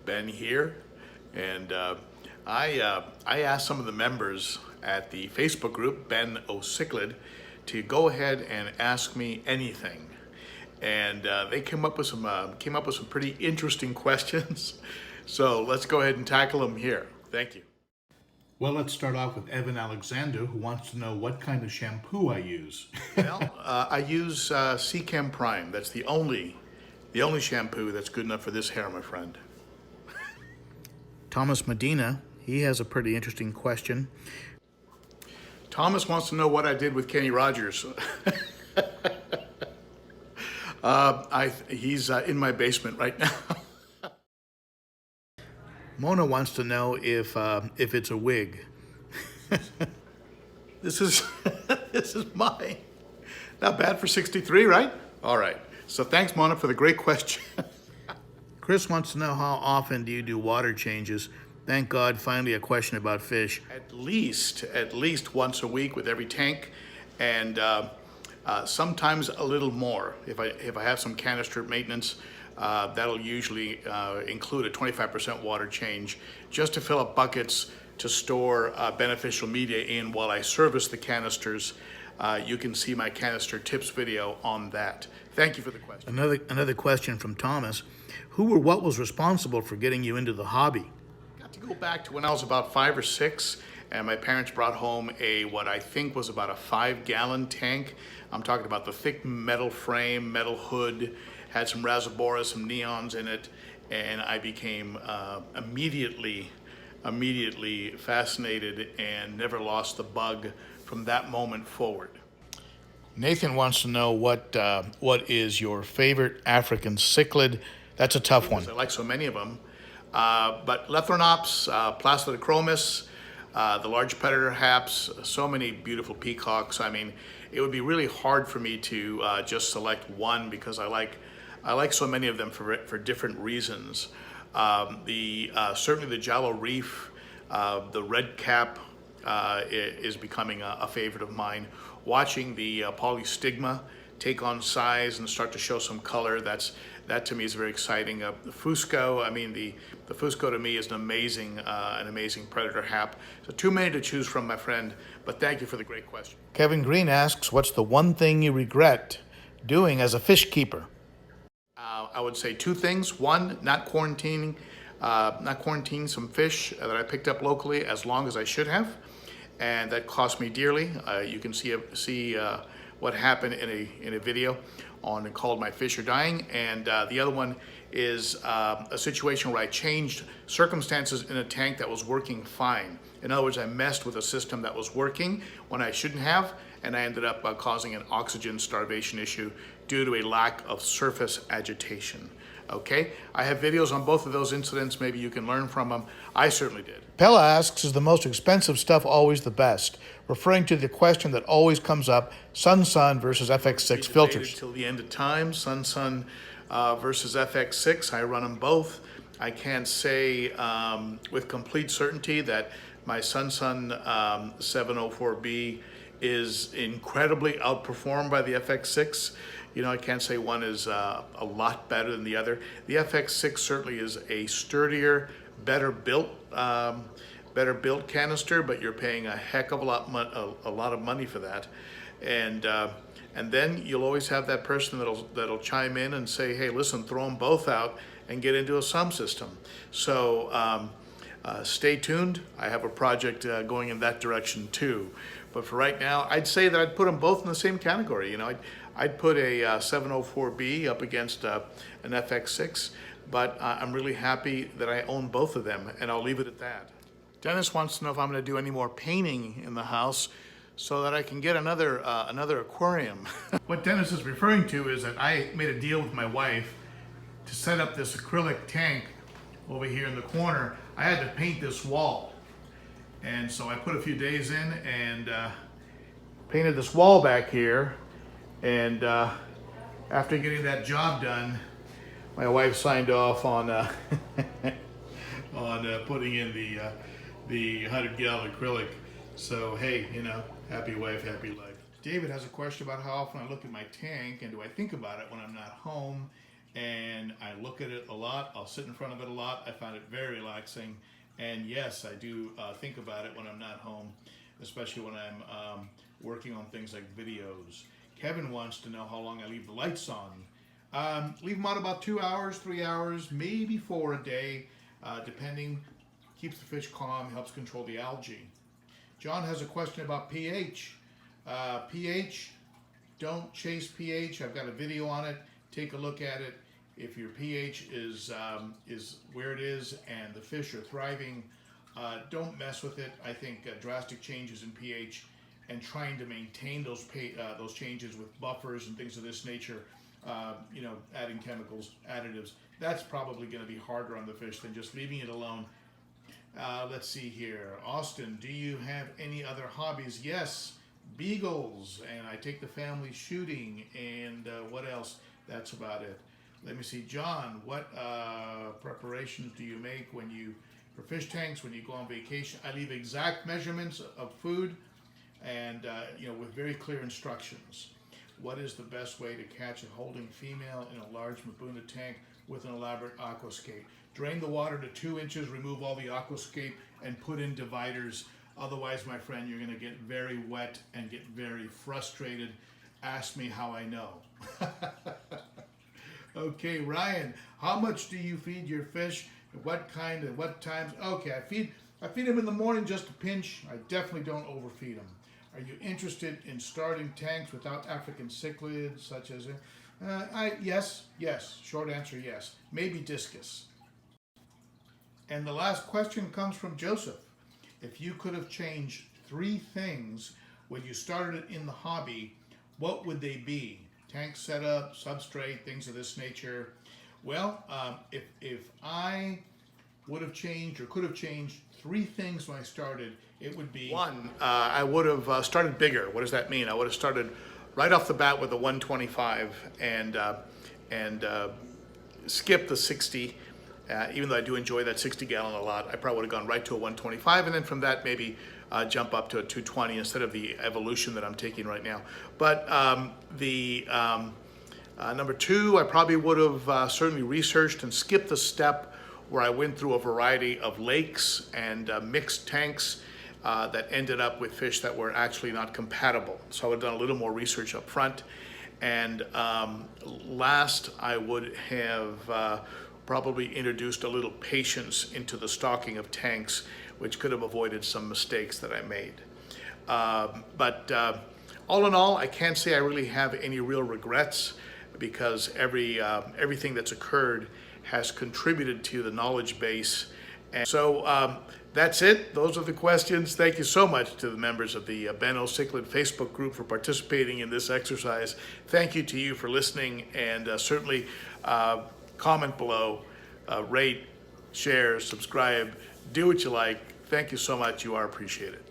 Ben here, and I asked some of the members at the Facebook group ben.o.cichlid to go ahead and ask me anything, and they came up with some pretty interesting questions. So let's go ahead and tackle them here. Thank you. Well, let's start off with Evan Alexander, who wants to know what kind of shampoo I use. Well, I use C-Chem Prime. That's the only shampoo that's good enough for this hair, my friend. Thomas Medina, he has a pretty interesting question. Thomas wants to know what I did with Kenny Rogers. He's in my basement right now. Mona wants to know if it's a wig. This is this is mine. Not bad for 63, right? All right. So thanks, Mona, for the great question. Chris wants to know how often do you do water changes? Thank God, finally a question about fish. At least once a week with every tank, and sometimes a little more. If I have some canister maintenance, that'll usually include a 25% water change just to fill up buckets to store beneficial media in while I service the canisters. You can see my canister tips video on that. Thank you for the question. Another question from Thomas. Who or what was responsible for getting you into the hobby? Got to go back to when I was about 5 or 6, and my parents brought home what I think was about a 5-gallon tank. I'm talking about the thick metal frame, metal hood, had some rasaboras, some neons in it, and I became immediately fascinated and never lost the bug from that moment forward. Nathan wants to know what is your favorite African cichlid. That's a tough one. I like so many of them, but Lethrinops, Plastidechromis, the large predator haps, so many beautiful peacocks. I mean, it would be really hard for me to just select one because I like so many of them for different reasons. Certainly the Jallow Reef, the red cap is becoming a favorite of mine. Watching the polystigma take on size and start to show some color, that to me is very exciting. The Fusco, I mean the Fusco to me is an amazing predator hap. So too many to choose from, my friend, but thank you for the great question. Kevin Green asks, what's the one thing you regret doing as a fish keeper? I would say 2 things. One, not quarantining some fish that I picked up locally as long as I should have, and that cost me dearly. You can see what happened in a video called "My Fish Are Dying," and the other one is a situation where I changed circumstances in a tank that was working fine. In other words, I messed with a system that was working when I shouldn't have, and I ended up causing an oxygen starvation issue due to a lack of surface agitation. Okay, I have videos on both of those incidents. Maybe you can learn from them. I certainly did. Pella asks, is the most expensive stuff always the best? Referring to the question that always comes up, SunSun versus FX6 filters. Till the end of time, SunSun versus FX6. I run them both. I can't say with complete certainty that my SunSun 704B is incredibly outperformed by the FX6. You know, I can't say one is a lot better than the other. The FX6 certainly is a sturdier, better built canister, but you're paying a heck of a lot of money for that. And then you'll always have that person that'll chime in and say, hey, listen, throw them both out and get into a sum system. So stay tuned. I have a project going in that direction too. But for right now, I'd say that I'd put them both in the same category. You know, I'd put a 704B up against an FX6, but I'm really happy that I own both of them, and I'll leave it at that. Dennis wants to know if I'm going to do any more painting in the house so that I can get another aquarium. What Dennis is referring to is that I made a deal with my wife to set up this acrylic tank over here in the corner. I had to paint this wall. And so I put a few days in and painted this wall back here. And after getting that job done, my wife signed off on putting in the 100-gallon acrylic. So hey, you know, happy wife, happy life. David has a question about how often I look at my tank and do I think about it when I'm not home. and I look at it a lot. I'll sit in front of it a lot. I find it very relaxing. And yes, I do think about it when I'm not home, especially when I'm working on things like videos. Kevin wants to know how long I leave the lights on. Leave them on about 2 hours, 3 hours, maybe 4 a day, depending. Keeps the fish calm, helps control the algae. John has a question about pH. pH, don't chase pH. I've got a video on it. Take a look at it. If your pH is where it is and the fish are thriving, don't mess with it. I think drastic changes in pH and trying to maintain those changes with buffers and things of this nature, adding chemicals, additives, that's probably going to be harder on the fish than just leaving it alone. Let's see here. Austin, do you have any other hobbies? Yes, beagles, and I take the family shooting, and what else? That's about it. Let me see, John, what preparations do you make for fish tanks when you go on vacation? I leave exact measurements of food and, with very clear instructions. What is the best way to catch a holding female in a large Mbuna tank with an elaborate aquascape? Drain the water to 2 inches, remove all the aquascape, and put in dividers. Otherwise, my friend, you're going to get very wet and get very frustrated. Ask me how I know. Okay, Ryan, how much do you feed your fish? What times? Okay, I feed them in the morning just a pinch. I definitely don't overfeed them. Are you interested in starting tanks without African cichlids, such as yes. Short answer, yes. Maybe discus. And the last question comes from Joseph. If you could have changed 3 things when you started in the hobby, what would they be? Tank setup, substrate, things of this nature. Well, if I would have changed or could have changed 3 things when I started, it would be 1. I would have started bigger. What does that mean? I would have started right off the bat with the 125 and skipped the 60. Even though I do enjoy that 60 gallon a lot, I probably would have gone right to a 125, and then from that maybe jump up to a 220 instead of the evolution that I'm taking right now. But number 2, I probably would have certainly researched and skipped the step where I went through a variety of lakes and mixed tanks that ended up with fish that were actually not compatible. So I would have done a little more research up front. And last, I would have probably introduced a little patience into the stocking of tanks, which could have avoided some mistakes that I made. But all in all, I can't say I really have any real regrets, because everything that's occurred has contributed to the knowledge base. And so that's it. Those are the questions. Thank you so much to the members of the Ben.o.cichlid Facebook group for participating in this exercise. Thank you to you for listening, and certainly comment below, rate, share, subscribe, do what you like. Thank you so much. You are appreciated.